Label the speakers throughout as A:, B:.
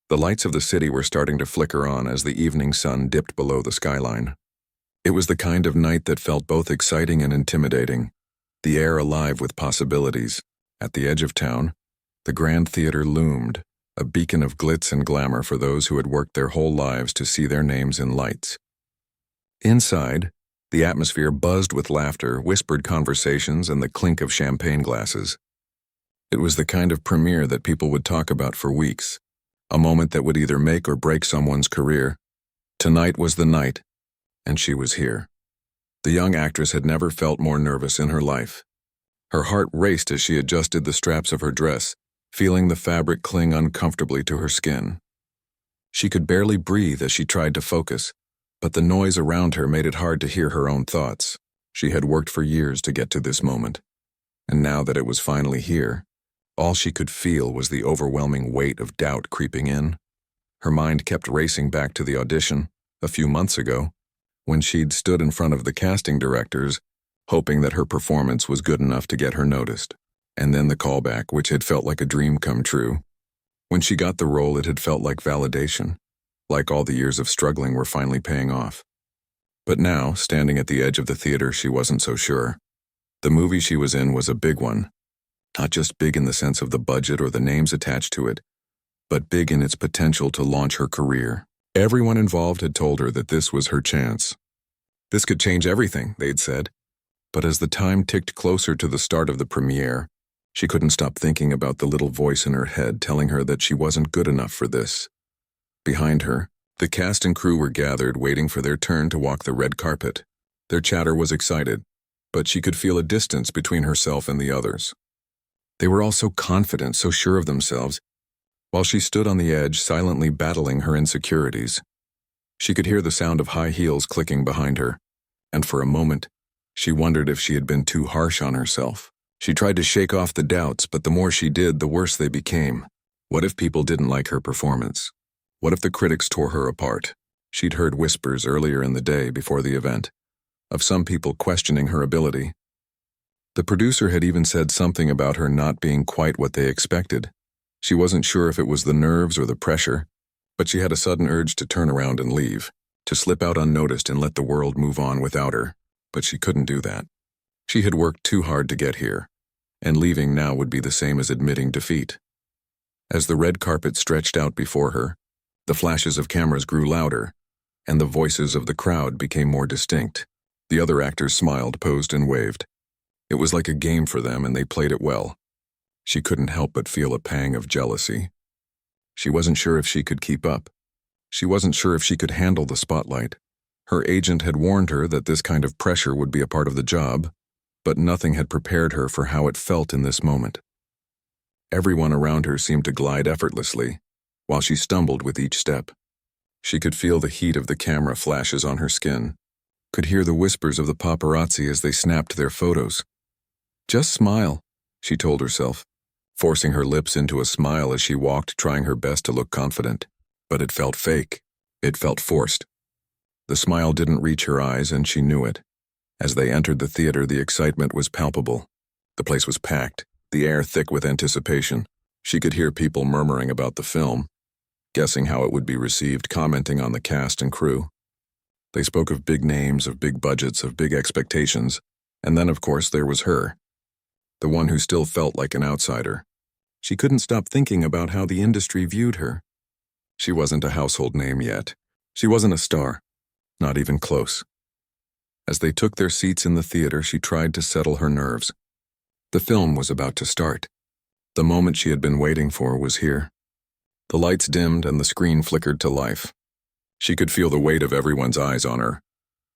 A: The lights of the city were starting to flicker on as the evening sun dipped below the skyline. It was the kind of night that felt both exciting and intimidating, the air alive with possibilities. At the edge of town, the Grand Theater loomed, a beacon of glitz and glamour for those who had worked their whole lives to see their names in lights. Inside, the atmosphere buzzed with laughter, whispered conversations, and the clink of champagne glasses. It was the kind of premiere that people would talk about for weeks, a moment that would either make or break someone's career. Tonight was the night, and she was here. The young actress had never felt more nervous in her life. Her heart raced as she adjusted the straps of her dress, feeling the fabric cling uncomfortably to her skin. She could barely breathe as she tried to focus, but the noise around her made it hard to hear her own thoughts. She had worked for years to get to this moment, and now that it was finally here, all she could feel was the overwhelming weight of doubt creeping in. Her mind kept racing back to the audition, a few months ago, when she'd stood in front of the casting directors, hoping that her performance was good enough to get her noticed. And then the callback, which had felt like a dream come true. When she got the role, it had felt like validation, like all the years of struggling were finally paying off. But now, standing at the edge of the theater, she wasn't so sure. The movie she was in was a big one. Not just big in the sense of the budget or the names attached to it, but big in its potential to launch her career. Everyone involved had told her that this was her chance. This could change everything, they'd said. But as the time ticked closer to the start of the premiere, she couldn't stop thinking about the little voice in her head telling her that she wasn't good enough for this. Behind her, the cast and crew were gathered, waiting for their turn to walk the red carpet. Their chatter was excited, but she could feel a distance between herself and the others. They were all so confident, so sure of themselves, while she stood on the edge, silently battling her insecurities. She could hear the sound of high heels clicking behind her, and for a moment, she wondered if she had been too harsh on herself. She tried to shake off the doubts, but the more she did, the worse they became. What if people didn't like her performance? What if the critics tore her apart? She'd heard whispers earlier in the day before the event, of some people questioning her ability. The producer had even said something about her not being quite what they expected. She wasn't sure if it was the nerves or the pressure, but she had a sudden urge to turn around and leave, to slip out unnoticed and let the world move on without her. But she couldn't do that. She had worked too hard to get here, and leaving now would be the same as admitting defeat. As the red carpet stretched out before her, the flashes of cameras grew louder, and the voices of the crowd became more distinct. The other actors smiled, posed, and waved. It was like a game for them, and they played it well. She couldn't help but feel a pang of jealousy. She wasn't sure if she could keep up. She wasn't sure if she could handle the spotlight. Her agent had warned her that this kind of pressure would be a part of the job, but nothing had prepared her for how it felt in this moment. Everyone around her seemed to glide effortlessly, while she stumbled with each step. She could feel the heat of the camera flashes on her skin, could hear the whispers of the paparazzi as they snapped their photos. Just smile, she told herself, forcing her lips into a smile as she walked, trying her best to look confident. But it felt fake. It felt forced. The smile didn't reach her eyes, and she knew it. As they entered the theater, the excitement was palpable. The place was packed, the air thick with anticipation. She could hear people murmuring about the film, guessing how it would be received, commenting on the cast and crew. They spoke of big names, of big budgets, of big expectations, and then, of course, there was her, the one who still felt like an outsider. She couldn't stop thinking about how the industry viewed her. She wasn't a household name yet. She wasn't a star, not even close. As they took their seats in the theater, she tried to settle her nerves. The film was about to start. The moment she had been waiting for was here. The lights dimmed and the screen flickered to life. She could feel the weight of everyone's eyes on her,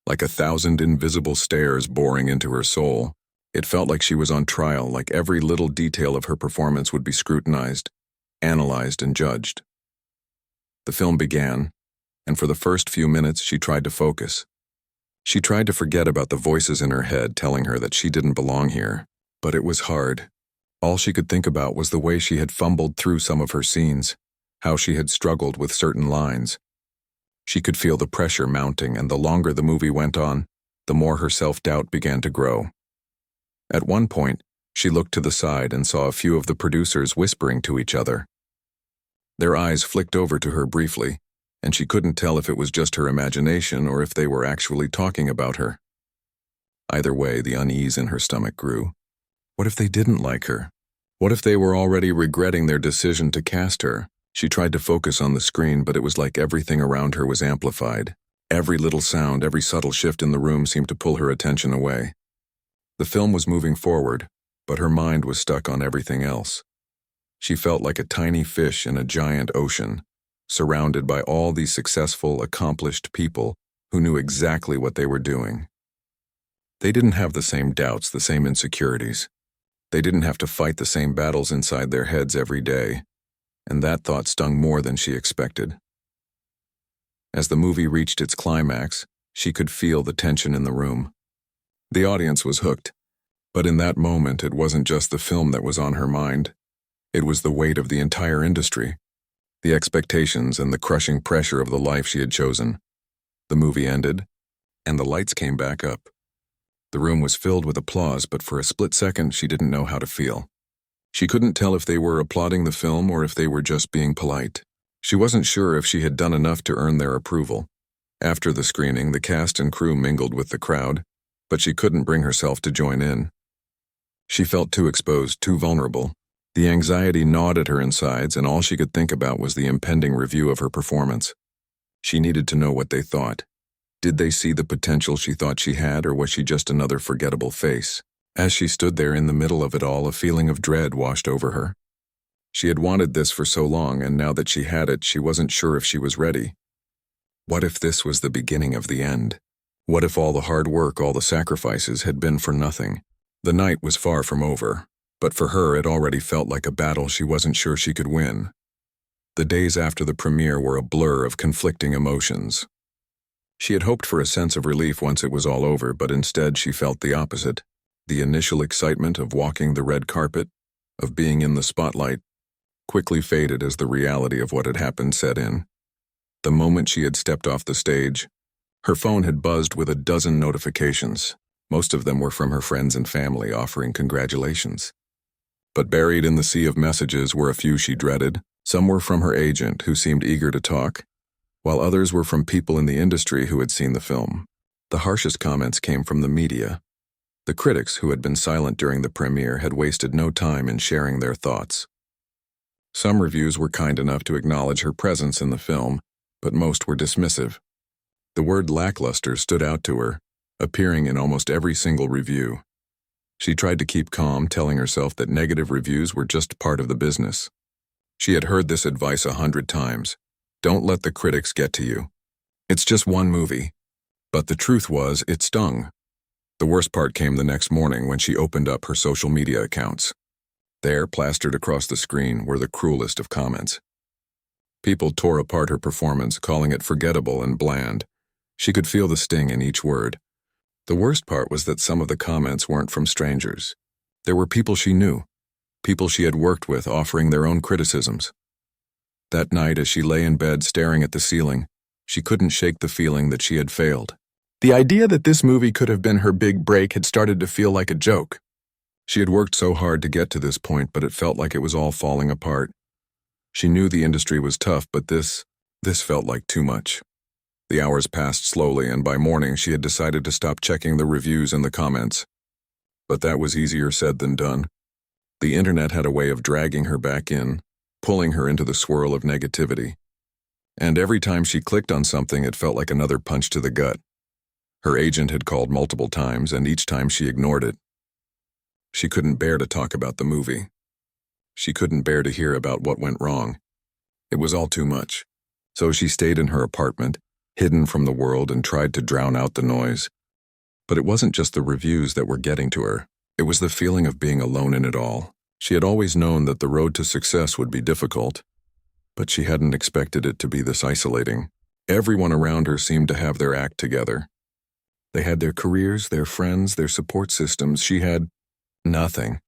A: like 1,000 invisible stares boring into her soul. It felt like she was on trial, like every little detail of her performance would be scrutinized, analyzed, and judged. The film began, and for the first few minutes she tried to focus. She tried to forget about the voices in her head telling her that she didn't belong here, but it was hard. All she could think about was the way she had fumbled through some of her scenes, how she had struggled with certain lines. She could feel the pressure mounting, and the longer the movie went on, the more her self-doubt began to grow. At one point, she looked to the side and saw a few of the producers whispering to each other. Their eyes flicked over to her briefly, and she couldn't tell if it was just her imagination or if they were actually talking about her. Either way, the unease in her stomach grew. What if they didn't like her? What if they were already regretting their decision to cast her? She tried to focus on the screen, but it was like everything around her was amplified. Every little sound, every subtle shift in the room seemed to pull her attention away. The film was moving forward, but her mind was stuck on everything else. She felt like a tiny fish in a giant ocean, surrounded by all these successful, accomplished people who knew exactly what they were doing. They didn't have the same doubts, the same insecurities. They didn't have to fight the same battles inside their heads every day, and that thought stung more than she expected. As the movie reached its climax, she could feel the tension in the room. The audience was hooked, but in that moment it wasn't just the film that was on her mind. It was the weight of the entire industry, the expectations and the crushing pressure of the life she had chosen. The movie ended, and the lights came back up. The room was filled with applause, but for a split second she didn't know how to feel. She couldn't tell if they were applauding the film or if they were just being polite. She wasn't sure if she had done enough to earn their approval. After the screening, the cast and crew mingled with the crowd, but she couldn't bring herself to join in. She felt too exposed, too vulnerable. The anxiety gnawed at her insides, and all she could think about was the impending review of her performance. She needed to know what they thought. Did they see the potential she thought she had, or was she just another forgettable face? As she stood there in the middle of it all, a feeling of dread washed over her. She had wanted this for so long, and now that she had it, she wasn't sure if she was ready. What if this was the beginning of the end? What if all the hard work, all the sacrifices had been for nothing? The night was far from over, but for her it already felt like a battle she wasn't sure she could win. The days after the premiere were a blur of conflicting emotions. She had hoped for a sense of relief once it was all over, but instead she felt the opposite. The initial excitement of walking the red carpet, of being in the spotlight, quickly faded as the reality of what had happened set in. The moment she had stepped off the stage, her phone had buzzed with a dozen notifications. Most of them were from her friends and family offering congratulations. But buried in the sea of messages were a few she dreaded. Some were from her agent, who seemed eager to talk, while others were from people in the industry who had seen the film. The harshest comments came from the media. The critics, who had been silent during the premiere, had wasted no time in sharing their thoughts. Some reviews were kind enough to acknowledge her presence in the film, but most were dismissive. The word lackluster stood out to her, appearing in almost every single review. She tried to keep calm, telling herself that negative reviews were just part of the business. She had heard this advice 100 times. Don't let the critics get to you. It's just one movie. But the truth was, it stung. The worst part came the next morning when she opened up her social media accounts. There, plastered across the screen, were the cruelest of comments. People tore apart her performance, calling it forgettable and bland. She could feel the sting in each word. The worst part was that some of the comments weren't from strangers. There were people she knew, people she had worked with offering their own criticisms. That night, as she lay in bed staring at the ceiling, she couldn't shake the feeling that she had failed. The idea that this movie could have been her big break had started to feel like a joke. She had worked so hard to get to this point, but it felt like it was all falling apart. She knew the industry was tough, but this felt like too much. The hours passed slowly, and by morning she had decided to stop checking the reviews and the comments. But that was easier said than done. The internet had a way of dragging her back in, pulling her into the swirl of negativity. And every time she clicked on something, it felt like another punch to the gut. Her agent had called multiple times, and each time she ignored it. She couldn't bear to talk about the movie. She couldn't bear to hear about what went wrong. It was all too much. So she stayed in her apartment, hidden from the world, and tried to drown out the noise. But it wasn't just the reviews that were getting to her. It was the feeling of being alone in it all. She had always known that the road to success would be difficult, but she hadn't expected it to be this isolating. Everyone around her seemed to have their act together. They had their careers, their friends, their support systems. She had nothing.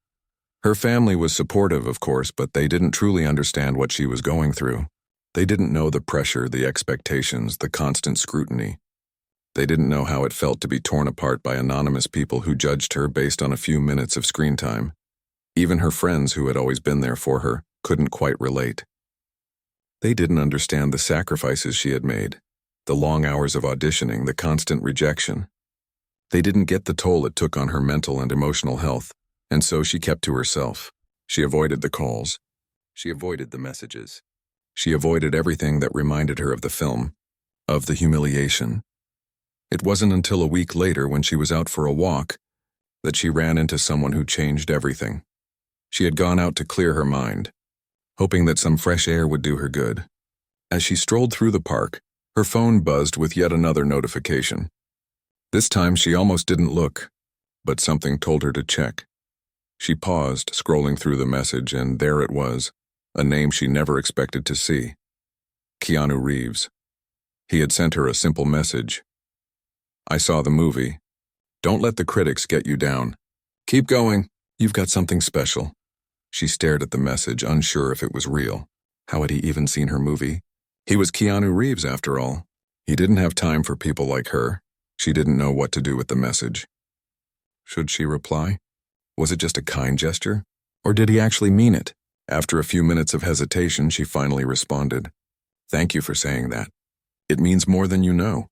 A: Her family was supportive, of course, but they didn't truly understand what she was going through. They didn't know the pressure, the expectations, the constant scrutiny. They didn't know how it felt to be torn apart by anonymous people who judged her based on a few minutes of screen time. Even her friends, who had always been there for her, couldn't quite relate. They didn't understand the sacrifices she had made, the long hours of auditioning, the constant rejection. They didn't get the toll it took on her mental and emotional health, and so she kept to herself. She avoided the calls. She avoided the messages. She avoided everything that reminded her of the film, of the humiliation. It wasn't until a week later, when she was out for a walk, that she ran into someone who changed everything. She had gone out to clear her mind, hoping that some fresh air would do her good. As she strolled through the park, her phone buzzed with yet another notification. This time she almost didn't look, but something told her to check. She paused, scrolling through the message, and there it was, a name she never expected to see. Keanu Reeves. He had sent her a simple message. "I saw the movie. Don't let the critics get you down. Keep going. You've got something special." She stared at the message, unsure if it was real. How had he even seen her movie? He was Keanu Reeves, after all. He didn't have time for people like her. She didn't know what to do with the message. Should she reply? Was it just a kind gesture? Or did he actually mean it? After a few minutes of hesitation, she finally responded. "Thank you for saying that. It means more than you know."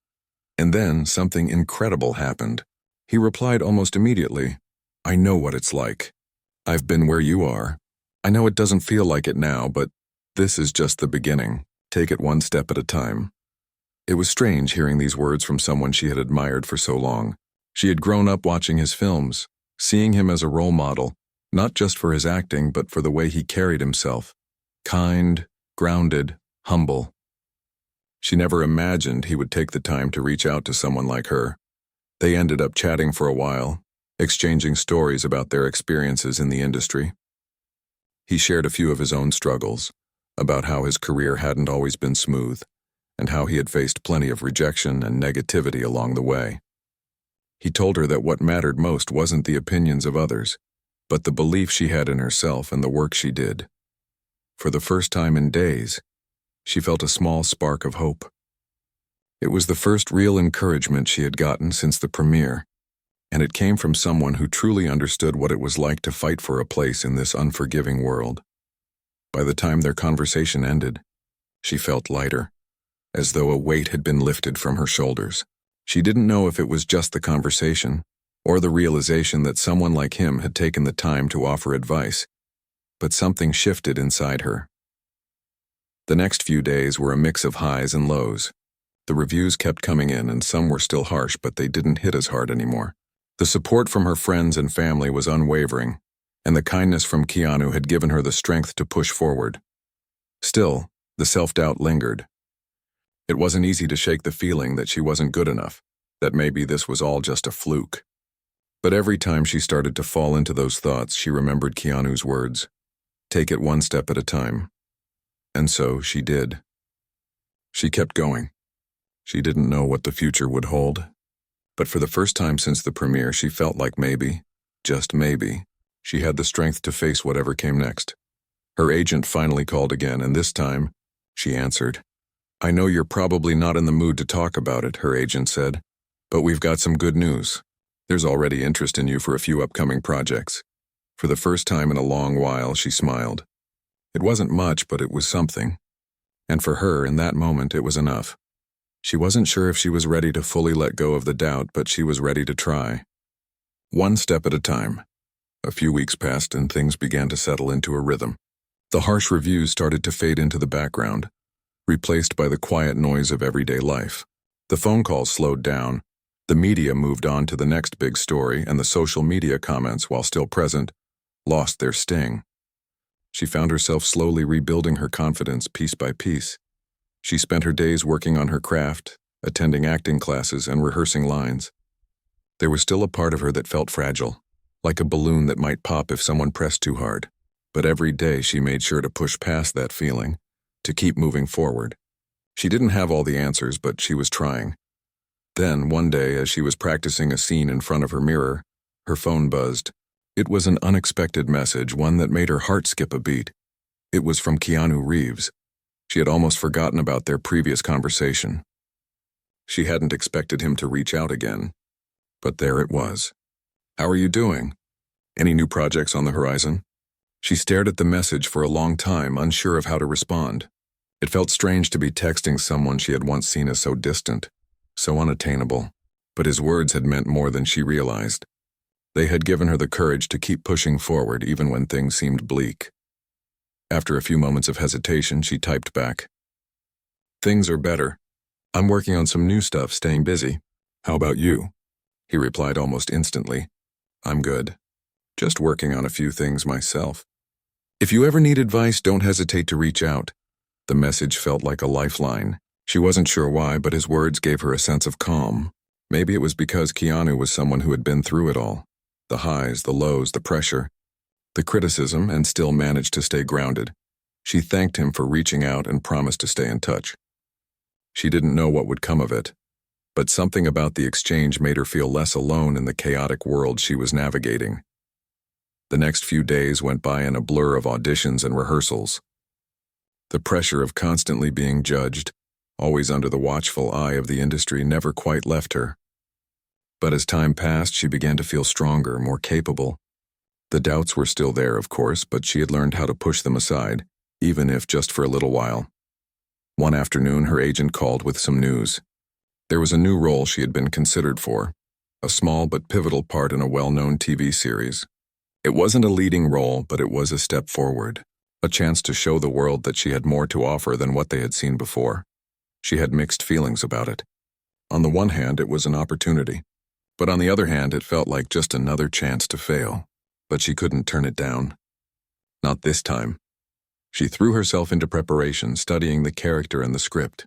A: And then something incredible happened. He replied almost immediately, "I know what it's like. I've been where you are. I know it doesn't feel like it now, but this is just the beginning. Take it one step at a time." It was strange hearing these words from someone she had admired for so long. She had grown up watching his films, seeing him as a role model, not just for his acting, but for the way he carried himself. Kind, grounded, humble. She never imagined he would take the time to reach out to someone like her. They ended up chatting for a while, exchanging stories about their experiences in the industry. He shared a few of his own struggles, about how his career hadn't always been smooth, and how he had faced plenty of rejection and negativity along the way. He told her that what mattered most wasn't the opinions of others, but the belief she had in herself and the work she did. For the first time in days, she felt a small spark of hope. It was the first real encouragement she had gotten since the premiere, and it came from someone who truly understood what it was like to fight for a place in this unforgiving world. By the time their conversation ended, she felt lighter, as though a weight had been lifted from her shoulders. She didn't know if it was just the conversation, or the realization that someone like him had taken the time to offer advice, but something shifted inside her. The next few days were a mix of highs and lows. The reviews kept coming in, and some were still harsh, but they didn't hit as hard anymore. The support from her friends and family was unwavering, and the kindness from Keanu had given her the strength to push forward. Still, the self-doubt lingered. It wasn't easy to shake the feeling that she wasn't good enough, that maybe this was all just a fluke. But every time she started to fall into those thoughts, she remembered Keanu's words, "Take it one step at a time." And so she did. She kept going. She didn't know what the future would hold, but for the first time since the premiere, she felt like maybe, just maybe, she had the strength to face whatever came next. Her agent finally called again, and this time, she answered. "I know you're probably not in the mood to talk about it," her agent said, "but we've got some good news. There's already interest in you for a few upcoming projects." For the first time in a long while, she smiled. It wasn't much, but it was something. And for her, in that moment, it was enough. She wasn't sure if she was ready to fully let go of the doubt, but she was ready to try. One step at a time. A few weeks passed, and things began to settle into a rhythm. The harsh reviews started to fade into the background, replaced by the quiet noise of everyday life. The phone calls slowed down, the media moved on to the next big story, and the social media comments, while still present, lost their sting. She found herself slowly rebuilding her confidence piece by piece. She spent her days working on her craft, attending acting classes, and rehearsing lines. There was still a part of her that felt fragile, like a balloon that might pop if someone pressed too hard. But every day she made sure to push past that feeling, to keep moving forward. She didn't have all the answers, but she was trying. Then, one day, as she was practicing a scene in front of her mirror, her phone buzzed. It was an unexpected message, one that made her heart skip a beat. It was from Keanu Reeves. She had almost forgotten about their previous conversation. She hadn't expected him to reach out again, but there it was. "How are you doing? Any new projects on the horizon?" She stared at the message for a long time, unsure of how to respond. It felt strange to be texting someone she had once seen as so distant, so unattainable, but his words had meant more than she realized. They had given her the courage to keep pushing forward even when things seemed bleak. After a few moments of hesitation, she typed back, "Things are better. I'm working on some new stuff, staying busy. How about you?" He replied almost instantly, "I'm good. Just working on a few things myself. If you ever need advice, don't hesitate to reach out." The message felt like a lifeline. She wasn't sure why, but his words gave her a sense of calm. Maybe it was because Keanu was someone who had been through it all. The highs, the lows, the pressure, the criticism, and still managed to stay grounded. She thanked him for reaching out and promised to stay in touch. She didn't know what would come of it, but something about the exchange made her feel less alone in the chaotic world she was navigating. The next few days went by in a blur of auditions and rehearsals. The pressure of constantly being judged, always under the watchful eye of the industry, never quite left her. But as time passed, she began to feel stronger, more capable. The doubts were still there, of course, but she had learned how to push them aside, even if just for a little while. One afternoon, her agent called with some news. There was a new role she had been considered for, a small but pivotal part in a well-known TV series. It wasn't a leading role, but it was a step forward, a chance to show the world that she had more to offer than what they had seen before. She had mixed feelings about it. On the one hand, it was an opportunity, but on the other hand, it felt like just another chance to fail. But she couldn't turn it down. Not this time. She threw herself into preparation, studying the character and the script.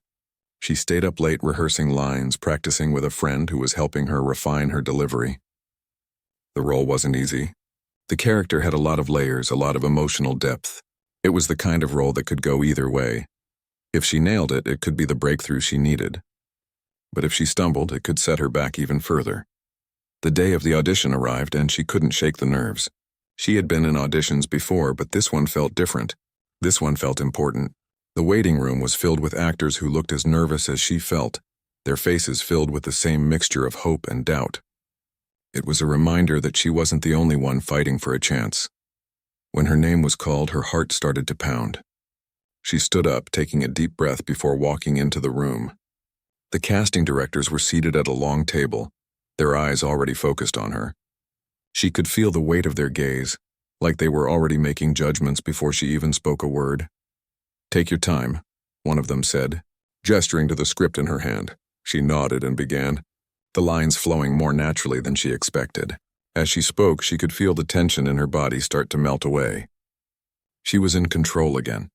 A: She stayed up late rehearsing lines, practicing with a friend who was helping her refine her delivery. The role wasn't easy. The character had a lot of layers, a lot of emotional depth. It was the kind of role that could go either way. If she nailed it, it could be the breakthrough she needed. But if she stumbled, it could set her back even further. The day of the audition arrived, and she couldn't shake the nerves. She had been in auditions before, but this one felt different. This one felt important. The waiting room was filled with actors who looked as nervous as she felt, their faces filled with the same mixture of hope and doubt. It was a reminder that she wasn't the only one fighting for a chance. When her name was called, her heart started to pound. She stood up, taking a deep breath before walking into the room. The casting directors were seated at a long table, their eyes already focused on her. She could feel the weight of their gaze, like they were already making judgments before she even spoke a word. "Take your time," one of them said, gesturing to the script in her hand. She nodded and began, the lines flowing more naturally than she expected. As she spoke, she could feel the tension in her body start to melt away. She was in control again.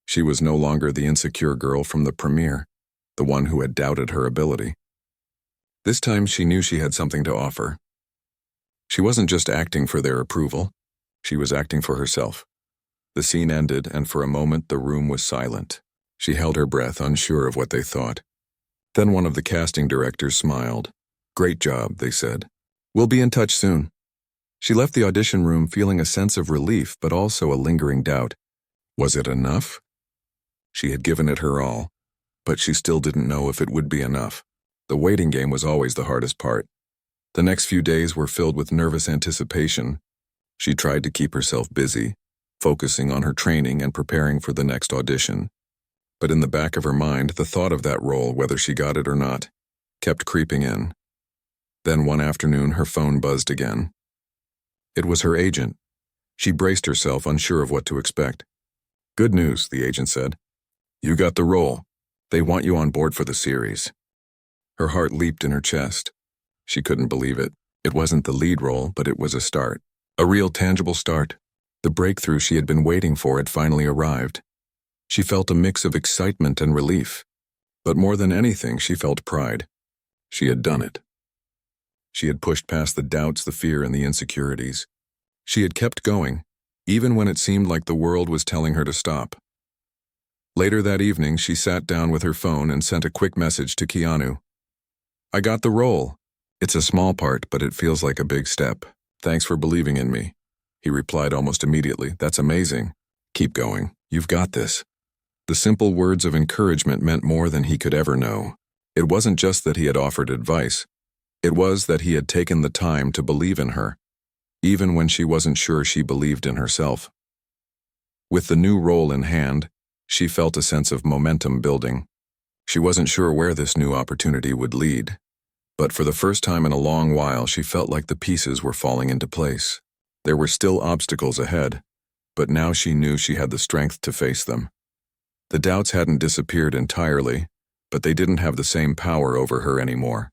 A: She was no longer the insecure girl from the premiere, the one who had doubted her ability. This time she knew she had something to offer. She wasn't just acting for their approval. She was acting for herself. The scene ended, and for a moment the room was silent. She held her breath, unsure of what they thought. Then one of the casting directors smiled. "Great job," they said. "We'll be in touch soon." She left the audition room feeling a sense of relief, but also a lingering doubt. Was it enough? She had given it her all, but she still didn't know if it would be enough. The waiting game was always the hardest part. The next few days were filled with nervous anticipation. She tried to keep herself busy, focusing on her training and preparing for the next audition. But in the back of her mind, the thought of that role, whether she got it or not, kept creeping in. Then one afternoon, her phone buzzed again. It was her agent. She braced herself, unsure of what to expect. "Good news," the agent said. "You got the role. They want you on board for the series." Her heart leaped in her chest. She couldn't believe it. It wasn't the lead role, but it was a start. A real tangible start. The breakthrough she had been waiting for had finally arrived. She felt a mix of excitement and relief. But more than anything, she felt pride. She had done it. She had pushed past the doubts, the fear, and the insecurities. She had kept going, even when it seemed like the world was telling her to stop. Later that evening, she sat down with her phone and sent a quick message to Keanu. "I got the role. It's a small part, but it feels like a big step. Thanks for believing in me." He replied almost immediately, "That's amazing. Keep going. You've got this." The simple words of encouragement meant more than he could ever know. It wasn't just that he had offered advice. It was that he had taken the time to believe in her, even when she wasn't sure she believed in herself. With the new role in hand, She felt a sense of momentum building. She wasn't sure where this new opportunity would lead, but for the first time in a long while she felt like the pieces were falling into place. There were still obstacles ahead, but now she knew she had the strength to face them. The doubts hadn't disappeared entirely, but they didn't have the same power over her anymore.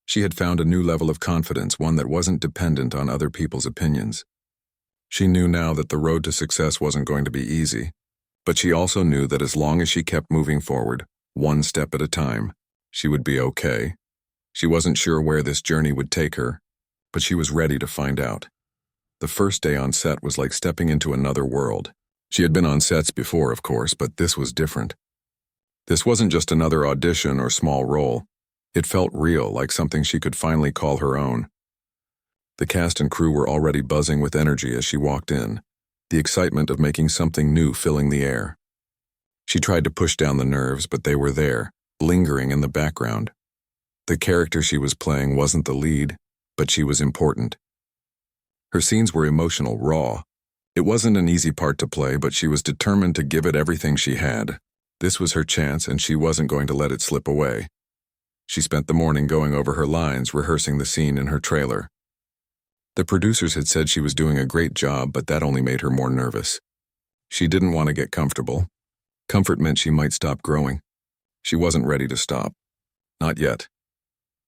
A: She had found a new level of confidence, one that wasn't dependent on other people's opinions. She knew now that the road to success wasn't going to be easy, but she also knew that as long as she kept moving forward, one step at a time, she would be okay. She wasn't sure where this journey would take her, but she was ready to find out. The first day on set was like stepping into another world. She had been on sets before, of course, but this was different. This wasn't just another audition or small role. It felt real, like something she could finally call her own. The cast and crew were already buzzing with energy as she walked in, the excitement of making something new filling the air. She tried to push down the nerves, but they were there, lingering in the background. The character she was playing wasn't the lead, but she was important. Her scenes were emotional, raw. It wasn't an easy part to play, but she was determined to give it everything she had. This was her chance, and she wasn't going to let it slip away. She spent the morning going over her lines, rehearsing the scene in her trailer. The producers had said she was doing a great job, but that only made her more nervous. She didn't want to get comfortable. Comfort meant she might stop growing. She wasn't ready to stop. Not yet.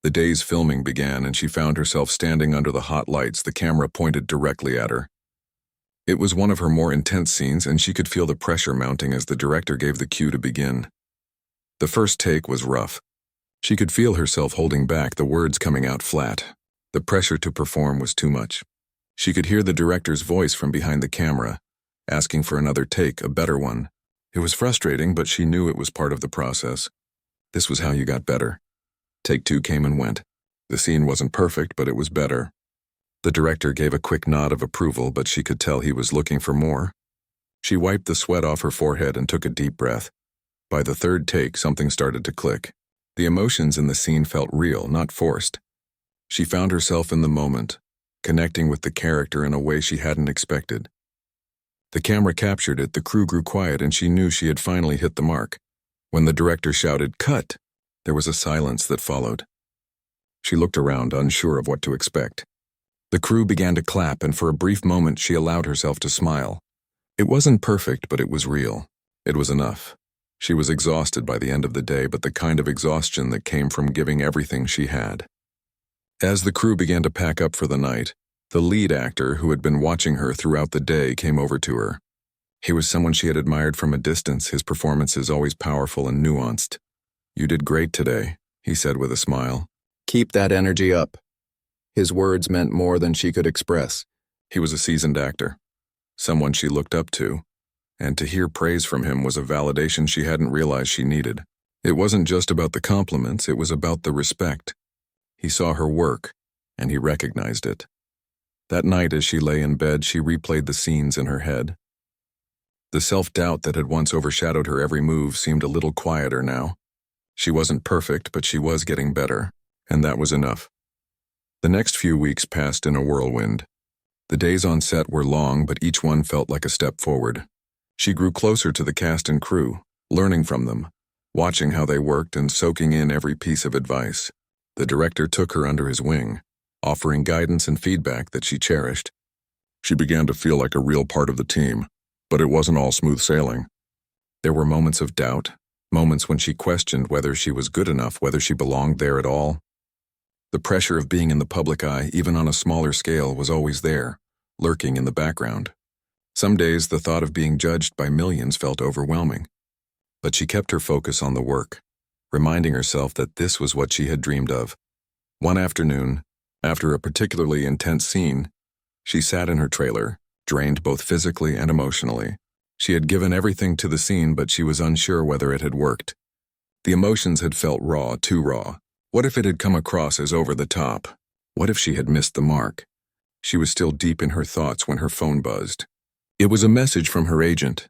A: The day's filming began, and she found herself standing under the hot lights, the camera pointed directly at her. It was one of her more intense scenes, and she could feel the pressure mounting as the director gave the cue to begin. The first take was rough. She could feel herself holding back, the words coming out flat. The pressure to perform was too much. She could hear the director's voice from behind the camera, asking for another take, a better one. It was frustrating, but she knew it was part of the process. This was how you got better. Take 2 came and went. The scene wasn't perfect, but it was better. The director gave a quick nod of approval, but she could tell he was looking for more. She wiped the sweat off her forehead and took a deep breath. By the 3rd take, something started to click. The emotions in the scene felt real, not forced. She found herself in the moment, connecting with the character in a way she hadn't expected. The camera captured it, the crew grew quiet, and she knew she had finally hit the mark. When the director shouted, "Cut!" there was a silence that followed. She looked around, unsure of what to expect. The crew began to clap, and for a brief moment she allowed herself to smile. It wasn't perfect, but it was real. It was enough. She was exhausted by the end of the day, but the kind of exhaustion that came from giving everything she had. As the crew began to pack up for the night, the lead actor, who had been watching her throughout the day, came over to her. He was someone she had admired from a distance, his performances always powerful and nuanced. "You did great today," he said with a smile. "Keep that energy up." His words meant more than she could express. He was a seasoned actor, someone she looked up to, and to hear praise from him was a validation she hadn't realized she needed. It wasn't just about the compliments, it was about the respect. He saw her work, and he recognized it. That night, as she lay in bed, she replayed the scenes in her head. The self-doubt that had once overshadowed her every move seemed a little quieter now. She wasn't perfect, but she was getting better, and that was enough. The next few weeks passed in a whirlwind. The days on set were long, but each one felt like a step forward. She grew closer to the cast and crew, learning from them, watching how they worked and soaking in every piece of advice. The director took her under his wing, offering guidance and feedback that she cherished. She began to feel like a real part of the team, but it wasn't all smooth sailing. There were moments of doubt, moments when she questioned whether she was good enough, whether she belonged there at all. The pressure of being in the public eye, even on a smaller scale, was always there, lurking in the background. Some days the thought of being judged by millions felt overwhelming. But she kept her focus on the work, reminding herself that this was what she had dreamed of. One afternoon, after a particularly intense scene, she sat in her trailer, drained both physically and emotionally. She had given everything to the scene, but she was unsure whether it had worked. The emotions had felt raw, too raw. What if it had come across as over the top? What if she had missed the mark? She was still deep in her thoughts when her phone buzzed. It was a message from her agent.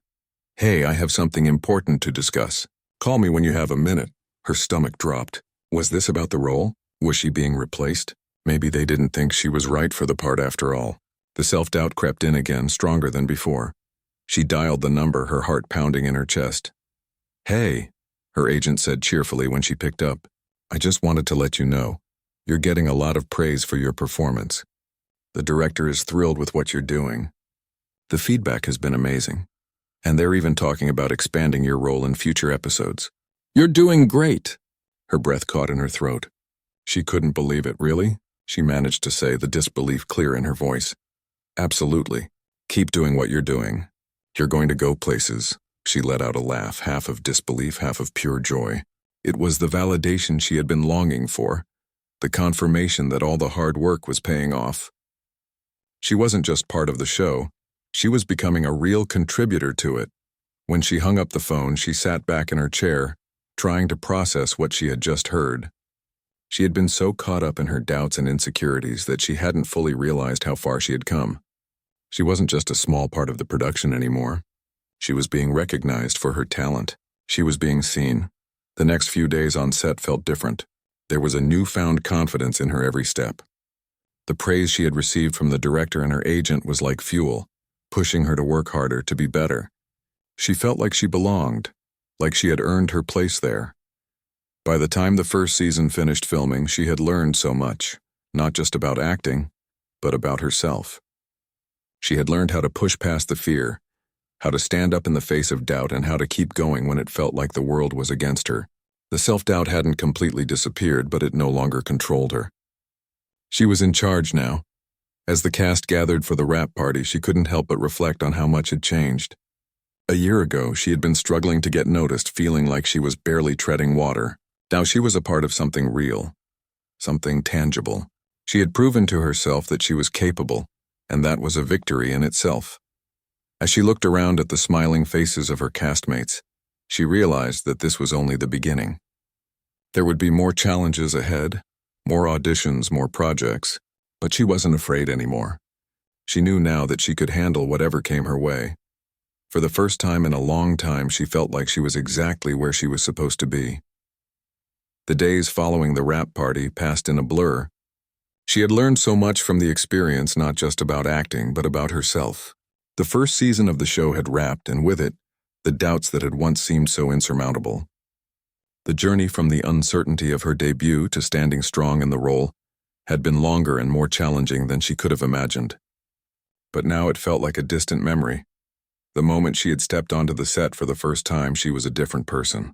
A: "Hey, I have something important to discuss. Call me when you have a minute." Her stomach dropped. Was this about the role? Was she being replaced? Maybe they didn't think she was right for the part after all. The self-doubt crept in again, stronger than before. She dialed the number, her heart pounding in her chest. "Hey," her agent said cheerfully when she picked up. "I just wanted to let you know. You're getting a lot of praise for your performance. The director is thrilled with what you're doing. The feedback has been amazing. And they're even talking about expanding your role in future episodes." "You're doing great." Her breath caught in her throat. She couldn't believe it. "Really?" she managed to say, the disbelief clear in her voice. "Absolutely. Keep doing what you're doing. You're going to go places." She let out a laugh, half of disbelief, half of pure joy. It was the validation she had been longing for, the confirmation that all the hard work was paying off. She wasn't just part of the show, she was becoming a real contributor to it. When she hung up the phone, she sat back in her chair, trying to process what she had just heard. She had been so caught up in her doubts and insecurities that she hadn't fully realized how far she had come. She wasn't just a small part of the production anymore. She was being recognized for her talent. She was being seen. The next few days on set felt different. There was a newfound confidence in her every step. The praise she had received from the director and her agent was like fuel, pushing her to work harder, to be better. She felt like she belonged, like she had earned her place there. By the time the first season finished filming, she had learned so much, not just about acting, but about herself. She had learned how to push past the fear, how to stand up in the face of doubt, and how to keep going when it felt like the world was against her. The self-doubt hadn't completely disappeared, but it no longer controlled her. She was in charge now. As the cast gathered for the wrap party, she couldn't help but reflect on how much had changed. A year ago, she had been struggling to get noticed, feeling like she was barely treading water. Now she was a part of something real, something tangible. She had proven to herself that she was capable, and that was a victory in itself. As she looked around at the smiling faces of her castmates, she realized that this was only the beginning. There would be more challenges ahead, more auditions, more projects, but she wasn't afraid anymore. She knew now that she could handle whatever came her way. For the first time in a long time, she felt like she was exactly where she was supposed to be. The days following the wrap party passed in a blur. She had learned so much from the experience, not just about acting, but about herself. The first season of the show had wrapped, and with it, the doubts that had once seemed so insurmountable. The journey from the uncertainty of her debut to standing strong in the role had been longer and more challenging than she could have imagined. But now it felt like a distant memory. The moment she had stepped onto the set for the first time, she was a different person.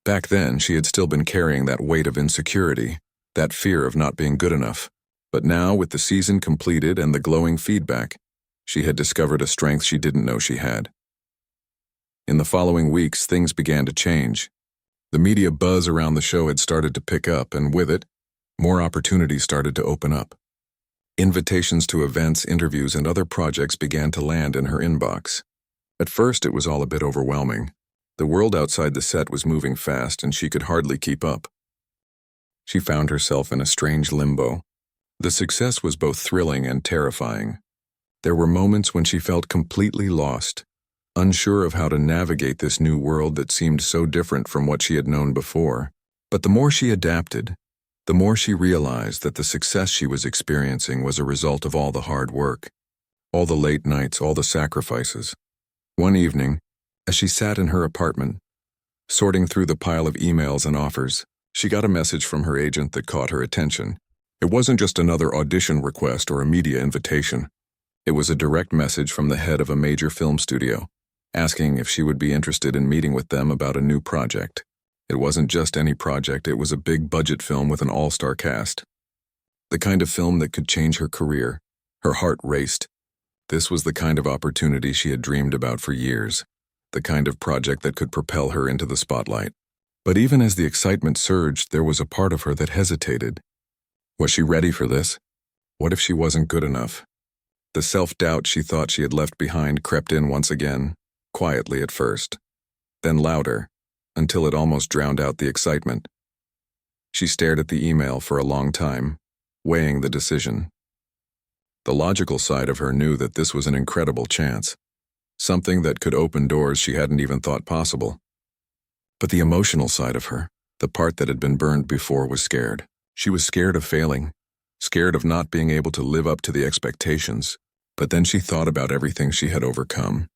A: Back then, she had still been carrying that weight of insecurity, that fear of not being good enough. But now, with the season completed and the glowing feedback, she had discovered a strength she didn't know she had. In the following weeks, things began to change. The media buzz around the show had started to pick up, and with it, more opportunities started to open up. Invitations to events, interviews, and other projects began to land in her inbox. At first, it was all a bit overwhelming. The world outside the set was moving fast, and she could hardly keep up. She found herself in a strange limbo. The success was both thrilling and terrifying. There were moments when she felt completely lost, unsure of how to navigate this new world that seemed so different from what she had known before. But the more she adapted, the more she realized that the success she was experiencing was a result of all the hard work, all the late nights, all the sacrifices. One evening, as she sat in her apartment, sorting through the pile of emails and offers, she got a message from her agent that caught her attention. It wasn't just another audition request or a media invitation. It was a direct message from the head of a major film studio, asking if she would be interested in meeting with them about a new project. It wasn't just any project, it was a big budget film with an all-star cast. The kind of film that could change her career. Her heart raced. This was the kind of opportunity she had dreamed about for years, the kind of project that could propel her into the spotlight. But even as the excitement surged, there was a part of her that hesitated. Was she ready for this? What if she wasn't good enough? The self-doubt she thought she had left behind crept in once again, quietly at first, then louder, until it almost drowned out the excitement. She stared at the email for a long time, weighing the decision. The logical side of her knew that this was an incredible chance, something that could open doors she hadn't even thought possible. But the emotional side of her, the part that had been burned before, was scared. She was scared of failing, scared of not being able to live up to the expectations. But then she thought about everything she had overcome.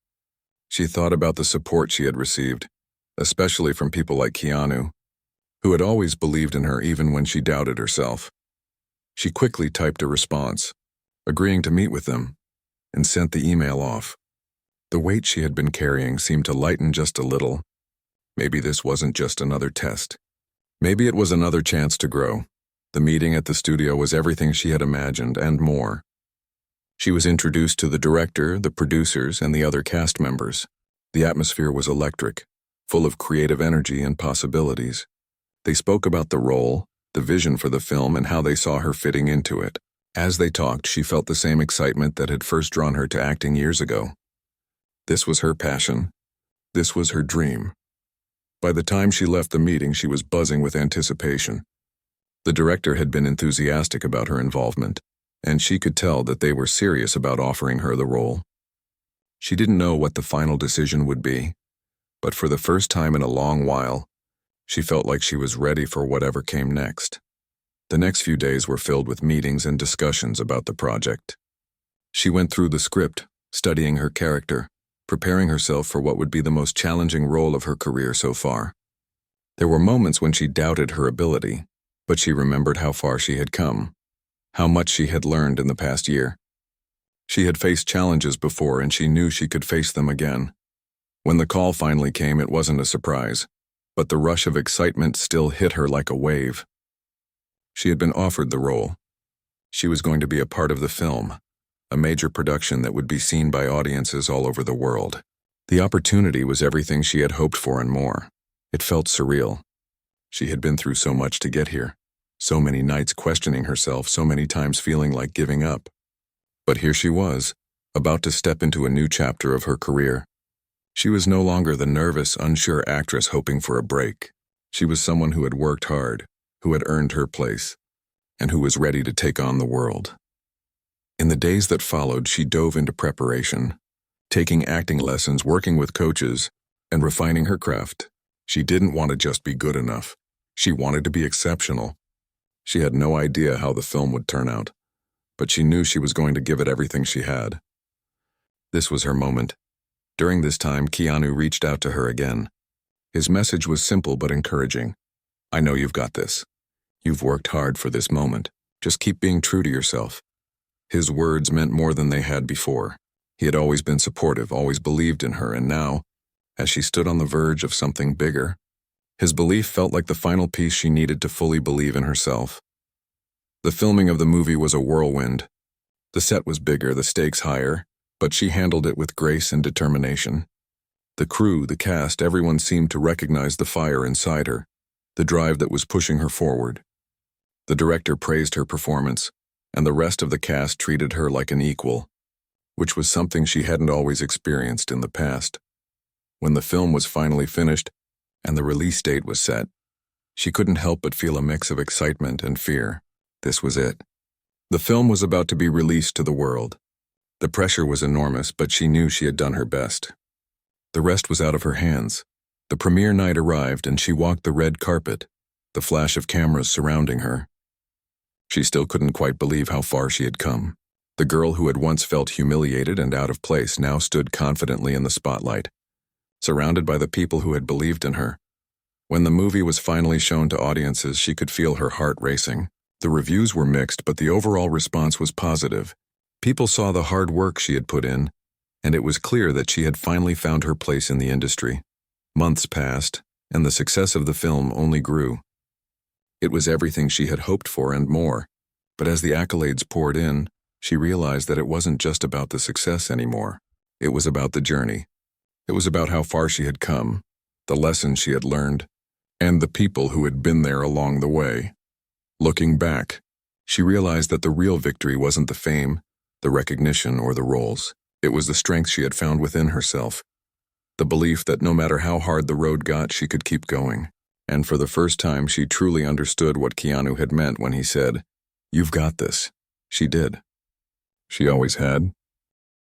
A: She thought about the support she had received, especially from people like Keanu, who had always believed in her even when she doubted herself. She quickly typed a response, agreeing to meet with them, and sent the email off. The weight she had been carrying seemed to lighten just a little. Maybe this wasn't just another test. Maybe it was another chance to grow. The meeting at the studio was everything she had imagined and more. She was introduced to the director, the producers, and the other cast members. The atmosphere was electric, full of creative energy and possibilities. They spoke about the role, the vision for the film, and how they saw her fitting into it. As they talked, she felt the same excitement that had first drawn her to acting years ago. This was her passion. This was her dream. By the time she left the meeting, she was buzzing with anticipation. The director had been enthusiastic about her involvement, and she could tell that they were serious about offering her the role. She didn't know what the final decision would be, but for the first time in a long while, she felt like she was ready for whatever came next. The next few days were filled with meetings and discussions about the project. She went through the script, studying her character, preparing herself for what would be the most challenging role of her career so far. There were moments when she doubted her ability, but she remembered how far she had come, how much she had learned in the past year. She had faced challenges before, and she knew she could face them again. When the call finally came, it wasn't a surprise, but the rush of excitement still hit her like a wave. She had been offered the role. She was going to be a part of the film, a major production that would be seen by audiences all over the world. The opportunity was everything she had hoped for and more. It felt surreal. She had been through so much to get here, so many nights questioning herself, so many times feeling like giving up. But here she was, about to step into a new chapter of her career. She was no longer the nervous, unsure actress hoping for a break. She was someone who had worked hard, who had earned her place, and who was ready to take on the world. In the days that followed, she dove into preparation, taking acting lessons, working with coaches, and refining her craft. She didn't want to just be good enough. She wanted to be exceptional. She had no idea how the film would turn out, but she knew she was going to give it everything she had. This was her moment. During this time, Keanu reached out to her again. His message was simple but encouraging. "I know you've got this. You've worked hard for this moment. Just keep being true to yourself." His words meant more than they had before. He had always been supportive, always believed in her, and now, as she stood on the verge of something bigger, his belief felt like the final piece she needed to fully believe in herself. The filming of the movie was a whirlwind. The set was bigger, the stakes higher, but she handled it with grace and determination. The crew, the cast, everyone seemed to recognize the fire inside her, the drive that was pushing her forward. The director praised her performance, and the rest of the cast treated her like an equal, which was something she hadn't always experienced in the past. When the film was finally finished and the release date was set, she couldn't help but feel a mix of excitement and fear. This was it. The film was about to be released to the world. The pressure was enormous, but she knew she had done her best. The rest was out of her hands. The premiere night arrived, and she walked the red carpet, the flash of cameras surrounding her. She still couldn't quite believe how far she had come. The girl who had once felt humiliated and out of place now stood confidently in the spotlight, surrounded by the people who had believed in her. When the movie was finally shown to audiences, she could feel her heart racing. The reviews were mixed, but the overall response was positive. People saw the hard work she had put in, and it was clear that she had finally found her place in the industry. Months passed, and the success of the film only grew. It was everything she had hoped for and more, but as the accolades poured in, she realized that it wasn't just about the success anymore. It was about the journey. It was about how far she had come, the lessons she had learned, and the people who had been there along the way. Looking back, she realized that the real victory wasn't the fame, the recognition, or the roles. It was the strength she had found within herself, the belief that no matter how hard the road got, she could keep going. And for the first time, she truly understood what Keanu had meant when he said, "You've got this." She did. She always had.